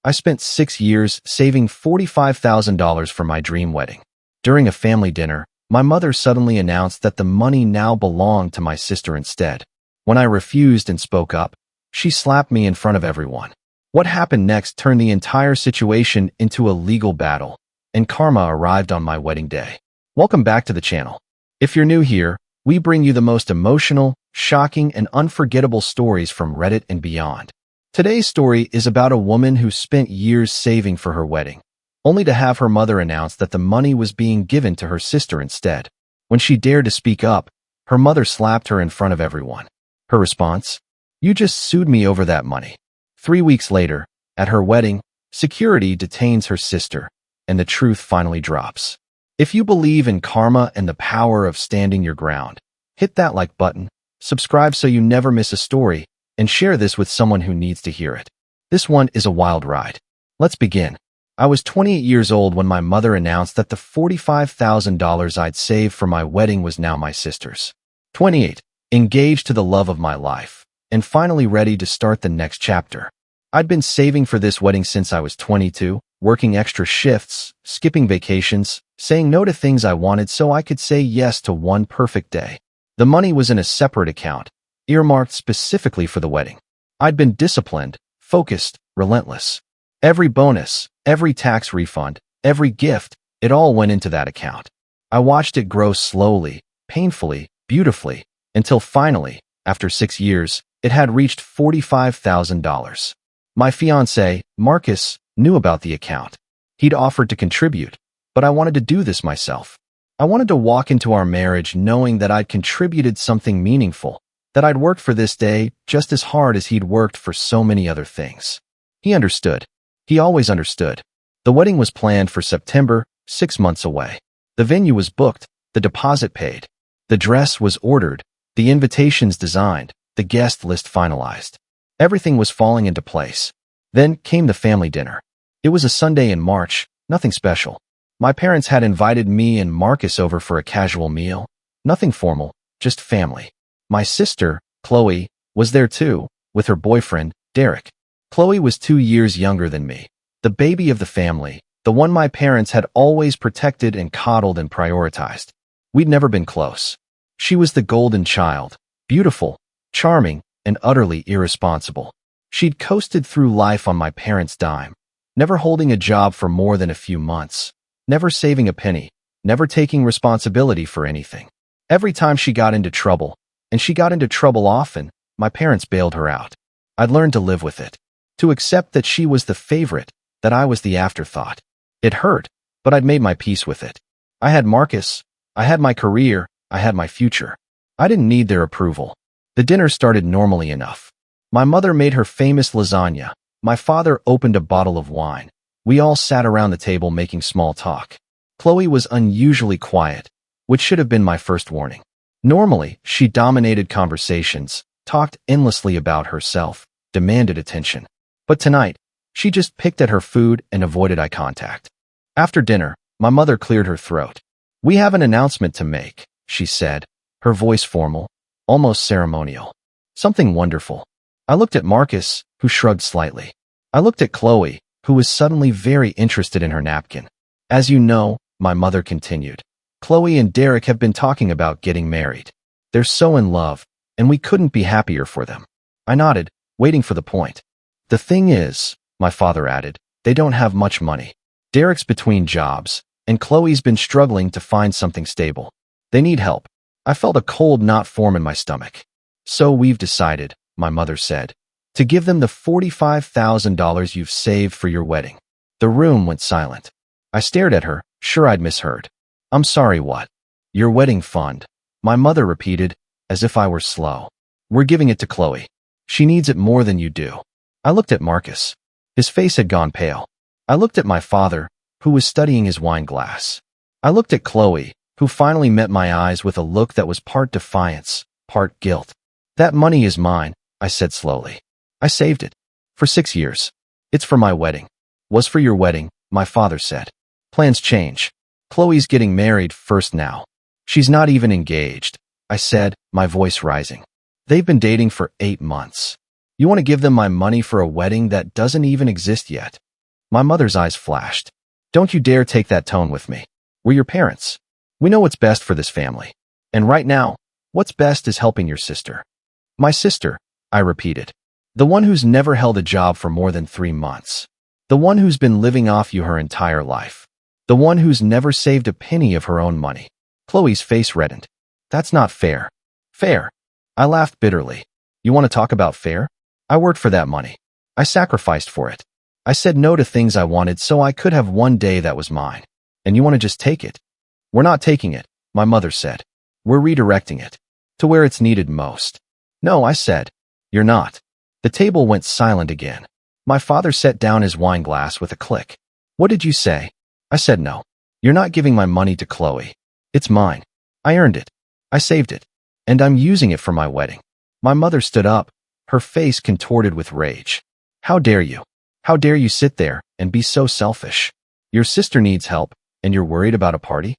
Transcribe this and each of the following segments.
I spent 6 years saving $45,000 for my dream wedding. During a family dinner, my mother suddenly announced that the money now belonged to my sister instead. When I refused and spoke up, she slapped me in front of everyone. What happened next turned the entire situation into a legal battle, and karma arrived on my wedding day. Welcome back to the channel. If you're new here, we bring you the most emotional, shocking, and unforgettable stories from Reddit and beyond. Today's story is about a woman who spent years saving for her wedding, only to have her mother announce that the money was being given to her sister instead. When she dared to speak up, her mother slapped her in front of everyone. Her response? "You just sued me over that money." 3 weeks later, at her wedding, security detains her sister, and the truth finally drops. If you believe in karma and the power of standing your ground, hit that like button, subscribe so you never miss a story, and share this with someone who needs to hear it. This one is a wild ride. Let's begin. I was 28 years old when my mother announced that the $45,000 I'd saved for my wedding was now my sister's. 28, engaged to the love of my life, and finally ready to start the next chapter. I'd been saving for this wedding since I was 22, working extra shifts, skipping vacations, saying no to things I wanted so I could say yes to one perfect day. The money was in a separate account, earmarked specifically for the wedding. I'd been disciplined, focused, relentless. Every bonus, every tax refund, every gift, it all went into that account. I watched it grow slowly, painfully, beautifully, until finally, after 6 years, it had reached $45,000. My fiancé, Marcus, knew about the account. He'd offered to contribute, but I wanted to do this myself. I wanted to walk into our marriage knowing that I'd contributed something meaningful, that I'd worked for this day just as hard as he'd worked for so many other things. He understood. He always understood. The wedding was planned for September, 6 months away. The venue was booked, the deposit paid. The dress was ordered, the invitations designed, the guest list finalized. Everything was falling into place. Then came the family dinner. It was a Sunday in March, nothing special. My parents had invited me and Marcus over for a casual meal. Nothing formal, just family. My sister, Khloe, was there too, with her boyfriend, Derek. Khloe was 2 years younger than me, the baby of the family, the one my parents had always protected and coddled and prioritized. We'd never been close. She was the golden child, beautiful, charming, and utterly irresponsible. She'd coasted through life on my parents' dime, never holding a job for more than a few months, never saving a penny, never taking responsibility for anything. Every time she got into trouble, and she got into trouble often, my parents bailed her out. I'd learned to live with it, to accept that she was the favorite, that I was the afterthought. It hurt, but I'd made my peace with it. I had Marcus, I had my career, I had my future. I didn't need their approval. The dinner started normally enough. My mother made her famous lasagna. My father opened a bottle of wine. We all sat around the table making small talk. Khloe was unusually quiet, which should have been my first warning. Normally, she dominated conversations, talked endlessly about herself, demanded attention. But tonight, she just picked at her food and avoided eye contact. After dinner, my mother cleared her throat. "We have an announcement to make," she said, her voice formal, almost ceremonial. Something wonderful. I looked at Marcus, who shrugged slightly. I looked at Khloe, who was suddenly very interested in her napkin. "As you know," my mother continued, "Khloe and Derek have been talking about getting married. They're so in love, and we couldn't be happier for them." I nodded, waiting for the point. "The thing is," my father added, "they don't have much money. Derek's between jobs, and Khloe's been struggling to find something stable. They need help." I felt a cold knot form in my stomach. "So we've decided," my mother said, "to give them the $45,000 you've saved for your wedding." The room went silent. I stared at her, sure I'd misheard. "I'm sorry, what?" "Your wedding fund," my mother repeated, as if I were slow. "We're giving it to Khloe. She needs it more than you do." I looked at Marcus. His face had gone pale. I looked at my father, who was studying his wine glass. I looked at Khloe, who finally met my eyes with a look that was part defiance, part guilt. "That money is mine," I said slowly. "I saved it. For 6 years. It's for my wedding." "Was for your wedding," my father said. "Plans change. Khloe's getting married first now. She's not even engaged," I said, my voice rising. "They've been dating for 8 months. You want to give them my money for a wedding that doesn't even exist yet?" My mother's eyes flashed. Don't you dare take that tone with me. We're your parents. We know what's best for this family. And right now, what's best is helping your sister. My sister, I repeated. The one who's never held a job for more than 3 months. The one who's been living off you her entire life. The one who's never saved a penny of her own money. Khloe's face reddened. That's not fair. Fair. I laughed bitterly. You want to talk about fair? I worked for that money. I sacrificed for it. I said no to things I wanted so I could have one day that was mine. And you want to just take it? We're not taking it, my mother said. We're redirecting it. To where it's needed most. No, I said. You're not. The table went silent again. My father set down his wine glass with a click. What did you say? I said no. You're not giving my money to Khloe. It's mine. I earned it. I saved it. And I'm using it for my wedding. My mother stood up, her face contorted with rage. How dare you? How dare you sit there and be so selfish? Your sister needs help, and you're worried about a party?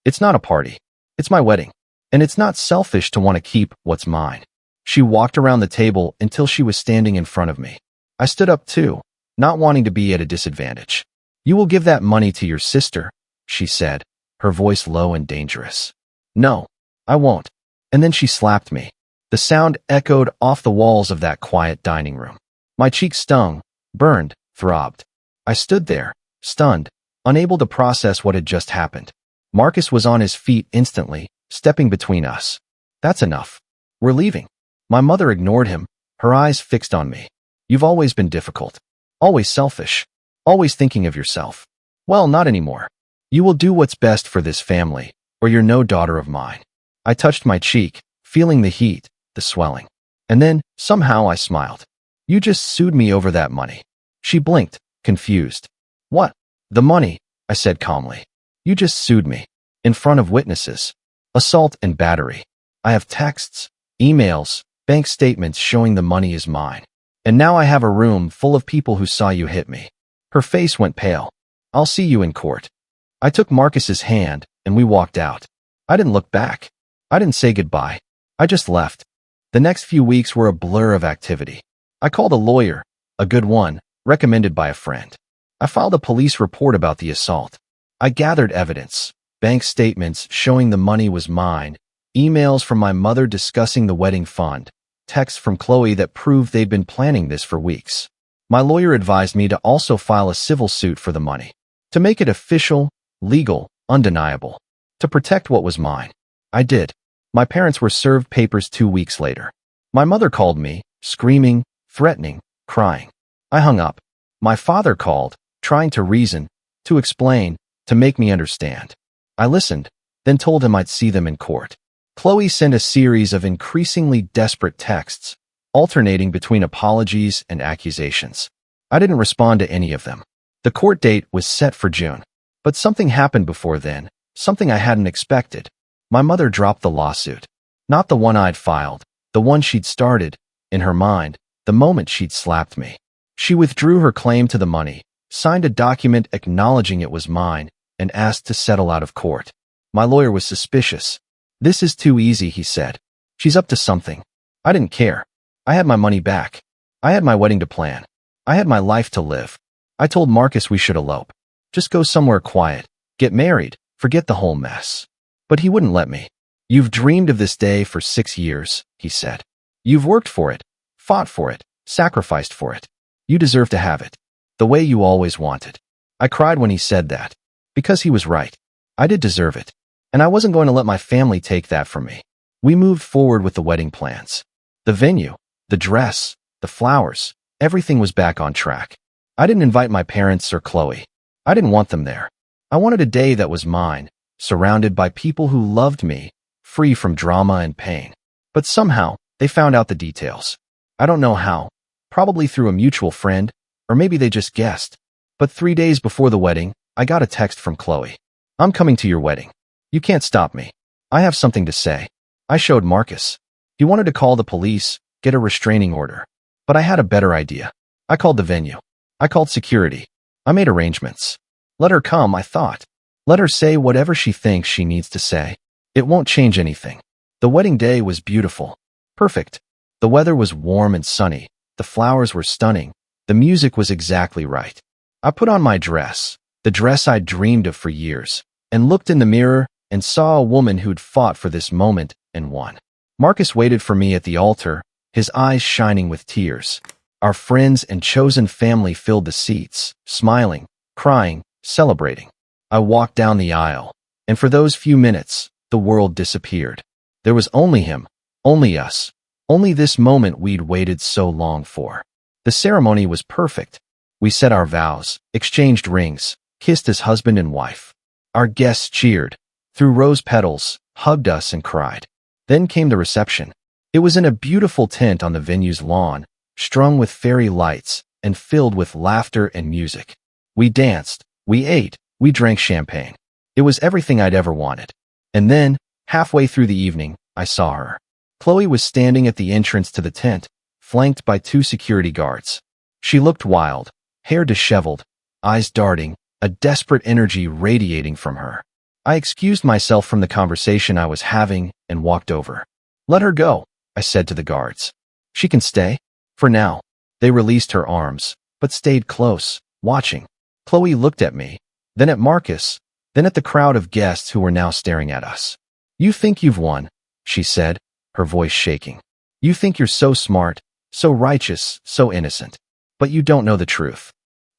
It's not a party. It's my wedding. And it's not selfish to want to keep what's mine. She walked around the table until she was standing in front of me. I stood up too, not wanting to be at a disadvantage. You will give that money to your sister, she said, her voice low and dangerous. No, I won't. And then she slapped me. The sound echoed off the walls of that quiet dining room. My cheeks stung, burned, throbbed. I stood there, stunned, unable to process what had just happened. Marcus was on his feet instantly, stepping between us. That's enough. We're leaving. My mother ignored him, her eyes fixed on me. You've always been difficult. Always selfish. Always thinking of yourself. Well, not anymore. You will do what's best for this family, or you're no daughter of mine. I touched my cheek, feeling the heat, the swelling. And then, somehow I smiled. You just sued me over that money. She blinked, confused. What? The money, I said calmly. You just sued me. In front of witnesses. Assault and battery. I have texts, emails, bank statements showing the money is mine. And now I have a room full of people who saw you hit me. Her face went pale. I'll see you in court. I took Marcus's hand, and we walked out. I didn't look back. I didn't say goodbye. I just left. The next few weeks were a blur of activity. I called a lawyer, a good one, recommended by a friend. I filed a police report about the assault. I gathered evidence, bank statements showing the money was mine, emails from my mother discussing the wedding fund, texts from Khloe that proved they'd been planning this for weeks. My lawyer advised me to also file a civil suit for the money, to make it official, legal, undeniable, to protect what was mine. I did. My parents were served papers 2 weeks later. My mother called me, screaming, threatening, crying. I hung up. My father called, trying to reason, to explain, to make me understand. I listened, then told him I'd see them in court. Khloe sent a series of increasingly desperate texts, alternating between apologies and accusations. I didn't respond to any of them. The court date was set for June. But something happened before then, something I hadn't expected. My mother dropped the lawsuit. Not the one I'd filed, the one she'd started, in her mind, the moment she'd slapped me. She withdrew her claim to the money, signed a document acknowledging it was mine, and asked to settle out of court. My lawyer was suspicious. This is too easy, he said. She's up to something. I didn't care. I had my money back. I had my wedding to plan. I had my life to live. I told Marcus we should elope. Just go somewhere quiet. Get married. Forget the whole mess. But he wouldn't let me. You've dreamed of this day for 6 years, he said. You've worked for it, fought for it, sacrificed for it. You deserve to have it. The way you always wanted. I cried when he said that. Because he was right. I did deserve it. And I wasn't going to let my family take that from me. We moved forward with the wedding plans. The venue, the dress, the flowers, everything was back on track. I didn't invite my parents or Khloe. I didn't want them there. I wanted a day that was mine, surrounded by people who loved me, free from drama and pain. But somehow, they found out the details. I don't know how. Probably through a mutual friend, or maybe they just guessed. But 3 days before the wedding, I got a text from Khloe. I'm coming to your wedding. You can't stop me. I have something to say. I showed Marcus. He wanted to call the police, get a restraining order. But I had a better idea. I called the venue. I called security. I made arrangements. Let her come, I thought. Let her say whatever she thinks she needs to say. It won't change anything. The wedding day was beautiful. Perfect. The weather was warm and sunny. The flowers were stunning. The music was exactly right. I put on my dress, the dress I'd dreamed of for years, and looked in the mirror and saw a woman who'd fought for this moment and won. Marcus waited for me at the altar, his eyes shining with tears. Our friends and chosen family filled the seats, smiling, crying, celebrating. I walked down the aisle, and for those few minutes, the world disappeared. There was only him, only us, only this moment we'd waited so long for. The ceremony was perfect. We said our vows, exchanged rings, kissed as husband and wife. Our guests cheered, threw rose petals, hugged us and cried. Then came the reception. It was in a beautiful tent on the venue's lawn, strung with fairy lights and filled with laughter and music. We danced, we ate, we drank champagne. It was everything I'd ever wanted. And then, halfway through the evening, I saw her. Khloe was standing at the entrance to the tent, flanked by 2 security guards. She looked wild, hair disheveled, eyes darting, a desperate energy radiating from her. I excused myself from the conversation I was having and walked over. "Let her go," I said to the guards. "She can stay." For now. They released her arms, but stayed close, watching. Khloe looked at me, then at Marcus, then at the crowd of guests who were now staring at us. "You think you've won," she said, her voice shaking. "You think you're so smart, so righteous, so innocent. But you don't know the truth."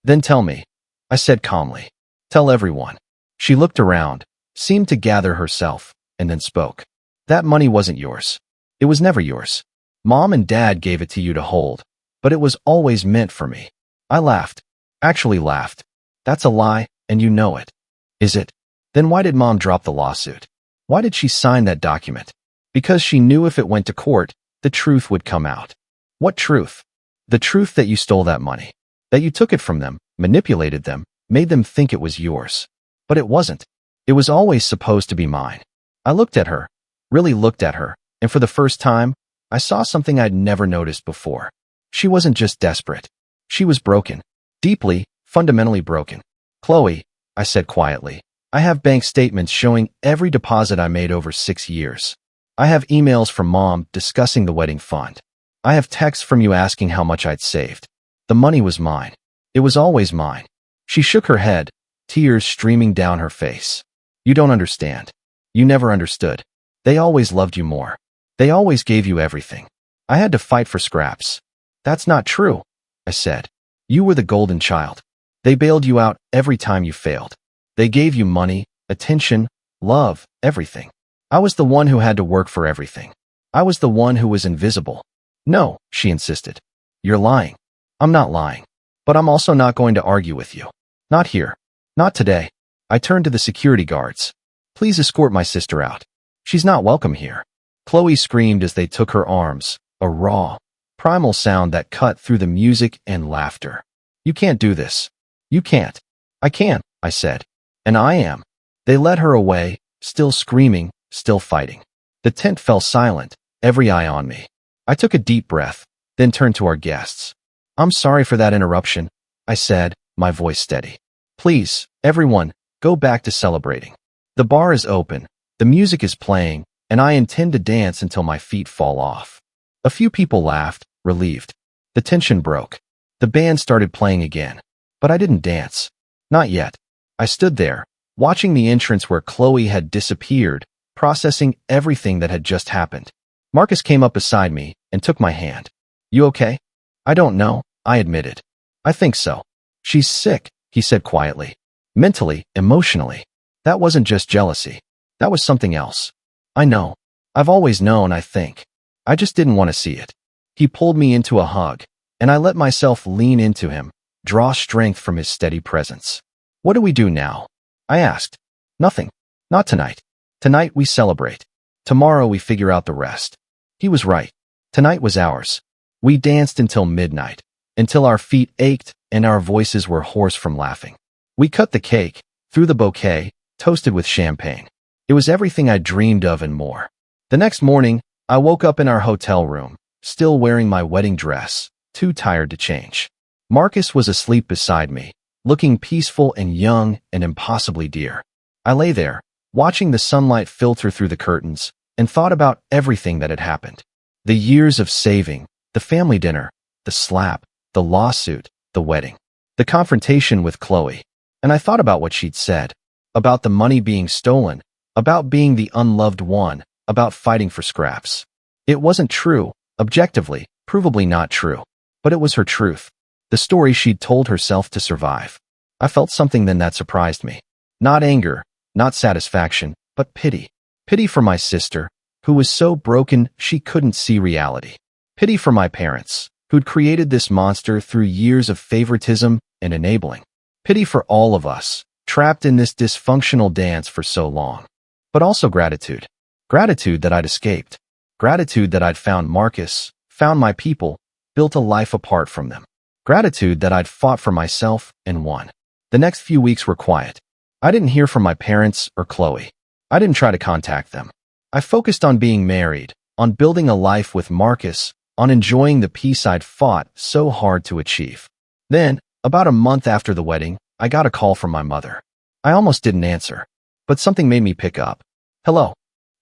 "Then tell me," I said calmly. "Tell everyone." She looked around, seemed to gather herself, and then spoke. "That money wasn't yours. It was never yours. Mom and Dad gave it to you to hold, but it was always meant for me." I laughed. Actually laughed. "That's a lie, and you know it." "Is it? Then why did Mom drop the lawsuit? Why did she sign that document?" "Because she knew if it went to court, the truth would come out." "What truth?" "The truth that you stole that money. That you took it from them, manipulated them, made them think it was yours. But it wasn't. It was always supposed to be mine." I looked at her, really looked at her, and for the first time, I saw something I'd never noticed before. She wasn't just desperate. She was broken. Deeply, fundamentally broken. "Khloe," I said quietly, "I have bank statements showing every deposit I made over 6 years. I have emails from Mom discussing the wedding fund. I have texts from you asking how much I'd saved. The money was mine. It was always mine." She shook her head, tears streaming down her face. "You don't understand. You never understood. They always loved you more. They always gave you everything. I had to fight for scraps." "That's not true," I said. "You were the golden child. They bailed you out every time you failed. They gave you money, attention, love, everything. I was the one who had to work for everything. I was the one who was invisible." "No," she insisted. "You're lying." "I'm not lying. But I'm also not going to argue with you. Not here. Not today." I turned to the security guards. "Please escort my sister out. She's not welcome here." Khloe screamed as they took her arms, a raw, primal sound that cut through the music and laughter. "You can't do this. You can't." "I can," I said. "And I am." They led her away, still screaming, still fighting. The tent fell silent, every eye on me. I took a deep breath, then turned to our guests. "I'm sorry for that interruption," I said, my voice steady. "Please, everyone, go back to celebrating. The bar is open, the music is playing, and I intend to dance until my feet fall off." A few people laughed, relieved. The tension broke. The band started playing again. But I didn't dance. Not yet. I stood there, watching the entrance where Khloe had disappeared, processing everything that had just happened. Marcus came up beside me and took my hand. "You okay?" "I don't know," I admitted. "I think so." "She's sick," he said quietly. "Mentally, emotionally. That wasn't just jealousy. That was something else." "I know. I've always known, I think. I just didn't want to see it." He pulled me into a hug, and I let myself lean into him, draw strength from his steady presence. "What do we do now?" I asked. "Nothing. Not tonight. Tonight we celebrate. Tomorrow we figure out the rest." He was right. Tonight was ours. We danced until midnight, until our feet ached and our voices were hoarse from laughing. We cut the cake, threw the bouquet, toasted with champagne. It was everything I dreamed of and more. The next morning, I woke up in our hotel room, still wearing my wedding dress, too tired to change. Marcus was asleep beside me, looking peaceful and young and impossibly dear. I lay there, watching the sunlight filter through the curtains, and thought about everything that had happened. The years of saving, the family dinner, the slap, the lawsuit, the wedding. The confrontation with Khloe. And I thought about what she'd said. About the money being stolen. About being the unloved one. About fighting for scraps. It wasn't true, objectively, provably not true. But it was her truth. The story she'd told herself to survive. I felt something then that surprised me. Not anger, not satisfaction, but pity. Pity for my sister, who was so broken she couldn't see reality. Pity for my parents, who'd created this monster through years of favoritism and enabling. Pity for all of us, trapped in this dysfunctional dance for so long. But also gratitude. Gratitude that I'd escaped. Gratitude that I'd found Marcus, found my people, built a life apart from them. Gratitude that I'd fought for myself and won. The next few weeks were quiet. I didn't hear from my parents or Khloe. I didn't try to contact them. I focused on being married, on building a life with Marcus, on enjoying the peace I'd fought so hard to achieve. Then, about a month after the wedding, I got a call from my mother. I almost didn't answer, but something made me pick up. Hello.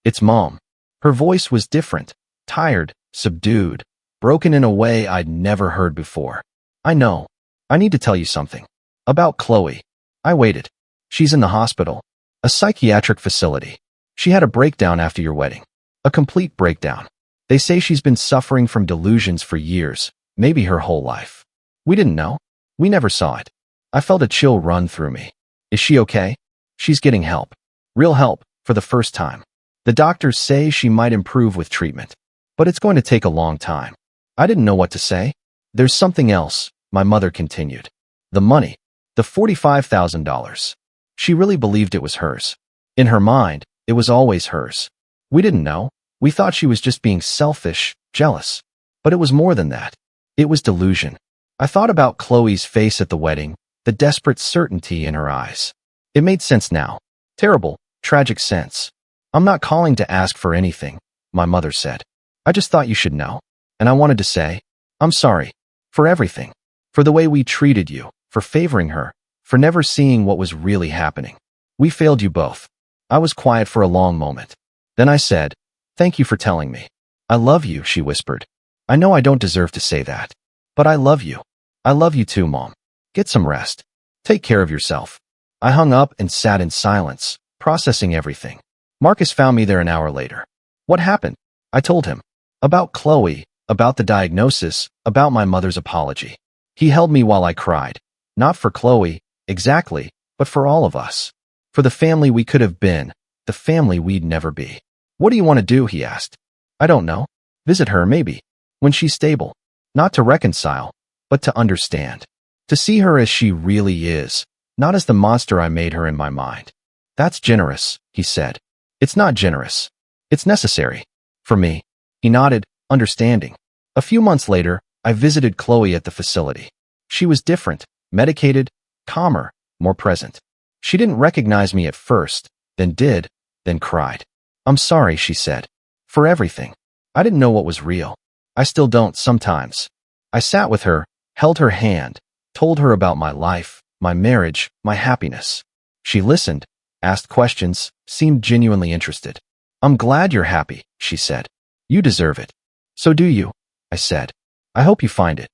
It's Mom. Her voice was different, tired, subdued, broken in a way I'd never heard before. I know. I need to tell you something. About Khloe. I waited. She's in the hospital. A psychiatric facility. She had a breakdown after your wedding. A complete breakdown. They say she's been suffering from delusions for years, maybe her whole life. We didn't know. We never saw it. I felt a chill run through me. Is she okay? She's getting help. Real help, for the first time. The doctors say she might improve with treatment. But it's going to take a long time. I didn't know what to say. There's something else, my mother continued. The money. The $45,000. She really believed it was hers. In her mind, it was always hers. We didn't know. We thought she was just being selfish, jealous. But it was more than that. It was delusion. I thought about Khloe's face at the wedding, the desperate certainty in her eyes. It made sense now. Terrible, tragic sense. I'm not calling to ask for anything, my mother said. I just thought you should know. And I wanted to say, I'm sorry. For everything. For the way we treated you. For favoring her. For never seeing what was really happening. We failed you both. I was quiet for a long moment. Then I said, thank you for telling me. I love you, she whispered. I know I don't deserve to say that. But I love you. I love you too, Mom. Get some rest. Take care of yourself. I hung up and sat in silence, processing everything. Marcus found me there an hour later. What happened? I told him. About Khloe, about the diagnosis, about my mother's apology. He held me while I cried. Not for Khloe, exactly, but for all of us. For the family we could have been, the family we'd never be. What do you want to do? He asked. I don't know. Visit her, maybe. When she's stable. Not to reconcile, but to understand. To see her as she really is, not as the monster I made her in my mind. That's generous, he said. It's not generous. It's necessary. For me. He nodded, understanding. A few months later, I visited Khloe at the facility. She was different, medicated, calmer, more present. She didn't recognize me at first, then did, then cried. I'm sorry, she said. For everything. I didn't know what was real. I still don't sometimes. I sat with her, held her hand, told her about my life, my marriage, my happiness. She listened, asked questions, seemed genuinely interested. I'm glad you're happy, she said. You deserve it. So do you, I said. I hope you find it.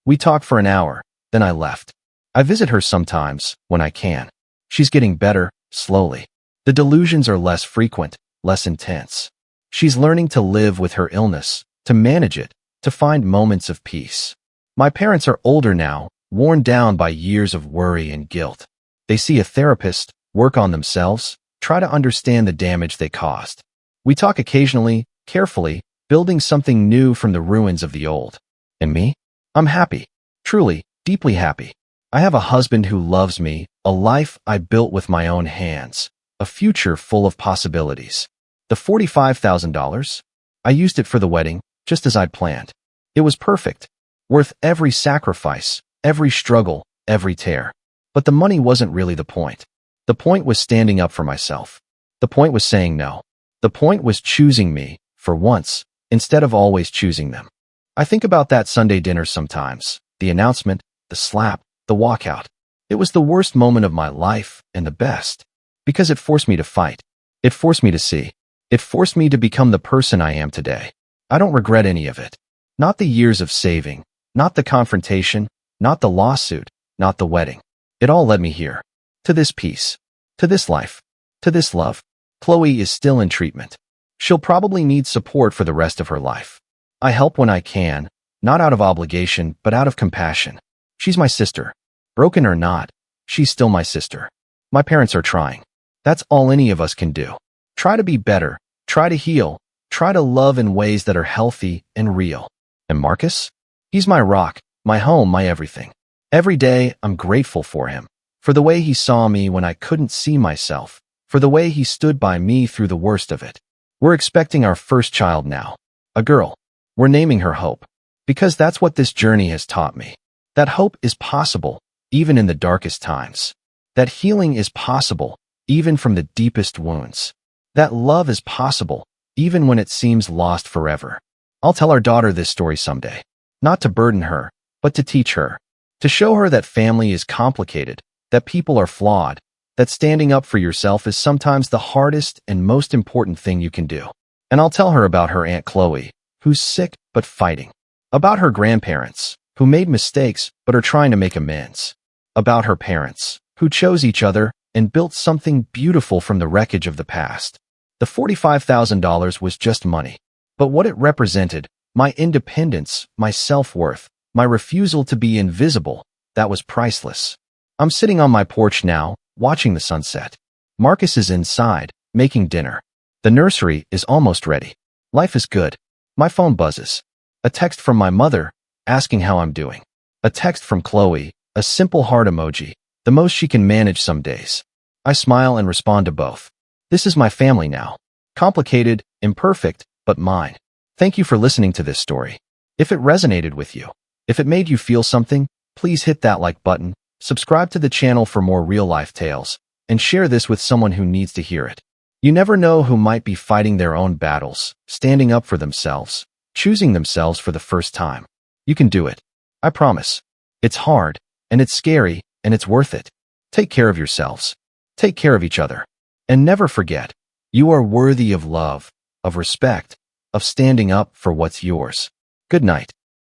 We talked for an hour, then I left. I visit her sometimes, when I can. She's getting better, slowly. The delusions are less frequent, less intense. She's learning to live with her illness, to manage it, to find moments of peace. My parents are older now, worn down by years of worry and guilt. They see a therapist, work on themselves, try to understand the damage they caused. We talk occasionally, carefully, building something new from the ruins of the old. And me? I'm happy. Truly, deeply happy. I have a husband who loves me, a life I built with my own hands, a future full of possibilities. The $45,000? I used it for the wedding, just as I'd planned. It was perfect. Worth every sacrifice, every struggle, every tear. But the money wasn't really the point. The point was standing up for myself. The point was saying no. The point was choosing me, for once, instead of always choosing them. I think about that Sunday dinner sometimes. The announcement, the slap, the walkout. It was the worst moment of my life, and the best. Because it forced me to fight. It forced me to see. It forced me to become the person I am today. I don't regret any of it. Not the years of saving, not the confrontation, not the lawsuit, not the wedding. It all led me here. To this peace. To this life. To this love. Khloe is still in treatment. She'll probably need support for the rest of her life. I help when I can, not out of obligation, but out of compassion. She's my sister. Broken or not, she's still my sister. My parents are trying. That's all any of us can do. Try to be better. Try to heal. Try to love in ways that are healthy and real. And Marcus? He's my rock, my home, my everything. Every day, I'm grateful for him. For the way he saw me when I couldn't see myself. For the way he stood by me through the worst of it. We're expecting our first child now. A girl. We're naming her Hope. Because that's what this journey has taught me. That hope is possible, even in the darkest times. That healing is possible, even from the deepest wounds. That love is possible, even when it seems lost forever. I'll tell our daughter this story someday. Not to burden her, but to teach her. To show her that family is complicated, that people are flawed, that standing up for yourself is sometimes the hardest and most important thing you can do. And I'll tell her about her Aunt Khloe, who's sick but fighting. About her grandparents, who made mistakes but are trying to make amends. About her parents, who chose each other and built something beautiful from the wreckage of the past. The $45,000 was just money. But what it represented, my independence, my self-worth, my refusal to be invisible, that was priceless. I'm sitting on my porch now, watching the sunset. Marcus is inside, making dinner. The nursery is almost ready. Life is good. My phone buzzes. A text from my mother, asking how I'm doing. A text from Khloe, a simple heart emoji, the most she can manage some days. I smile and respond to both. This is my family now. Complicated, imperfect, but mine. Thank you for listening to this story. If it resonated with you, if it made you feel something, please hit that like button, subscribe to the channel for more real-life tales, and share this with someone who needs to hear it. You never know who might be fighting their own battles, standing up for themselves, choosing themselves for the first time. You can do it. I promise. It's hard, and it's scary, and it's worth it. Take care of yourselves. Take care of each other. And never forget, you are worthy of love, of respect, of standing up for what's yours. Good night.